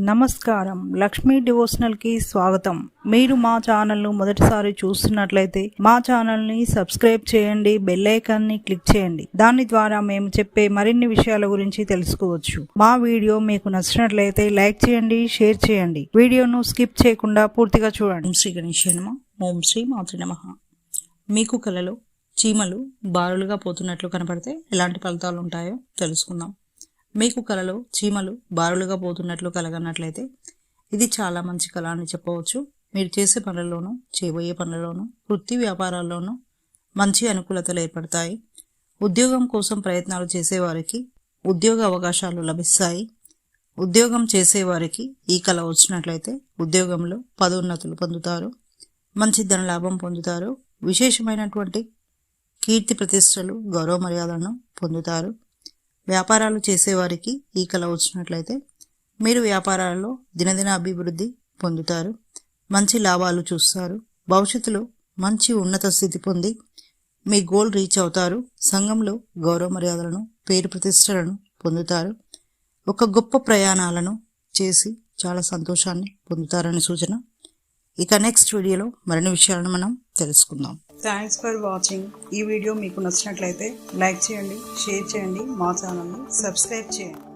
నమస్కారం, లక్ష్మీ డివోషనల్ కి స్వాగతం. మీరు మా ఛానల్ ను మొదటిసారి చూస్తున్నట్లయితే మా ఛానల్ ని సబ్స్క్రైబ్ చేయండి, బెల్ ఐకాన్ ని క్లిక్ చేయండి. దాని ద్వారా మేము చెప్పే మరిన్ని విషయాల గురించి తెలుసుకోవచ్చు. మా వీడియో మీకు నచ్చినట్లయితే లైక్ చేయండి, షేర్ చేయండి. వీడియోను స్కిప్ చేయకుండా పూర్తిగా చూడండి. శ్రీ గణేశాయ నమః. ఓం శ్రీ మాతృ నమః. మీకు కలలో చీమలు బారులుగా పోతున్నట్లు కనపడితే ఎలాంటి ఫలితాలు ఉంటాయో తెలుసుకుందాం. మీకు కలలో చీమలు బారులుగా పోతున్నట్లు కలగనట్లయితే ఇది చాలా మంచి కళ అని చెప్పవచ్చు. మీరు చేసే పనుల్లోనూ, చేయబోయే పనులలోనూ, వృత్తి వ్యాపారాల్లోనూ మంచి అనుకూలతలు ఏర్పడతాయి. ఉద్యోగం కోసం ప్రయత్నాలు చేసేవారికి ఉద్యోగ అవకాశాలు లభిస్తాయి. ఉద్యోగం చేసేవారికి ఈ కళ వచ్చినట్లయితే ఉద్యోగంలో పదోన్నతులు పొందుతారు, మంచి ధనలాభం పొందుతారు, విశేషమైనటువంటి కీర్తి ప్రతిష్టలు, గౌరవ మర్యాదలను పొందుతారు. వ్యాపారాలు చేసేవారికి ఈ కళ వచ్చినట్లయితే మీరు వ్యాపారాలలో దినదిన అభివృద్ధి పొందుతారు, మంచి లాభాలు చూస్తారు. భవిష్యత్తులో మంచి ఉన్నత స్థితి పొంది మీ గోల్ రీచ్ అవుతారు. సంఘంలో గౌరవ మర్యాదలను, పేరు ప్రతిష్టలను పొందుతారు. ఒక గొప్ప ప్రయాణాలను చేసి చాలా సంతోషాన్ని పొందుతారని సూచన. ఇక నెక్స్ట్ వీడియోలో మరిన్ని విషయాలను మనం తెలుసుకుందాం. Thanks for watching. ఈ వీడియో మీకు నచ్చినట్లయితే లైక్ చేయండి, షేర్ చేయండి, మా ఛానల్ని సబ్స్క్రైబ్ చేయండి.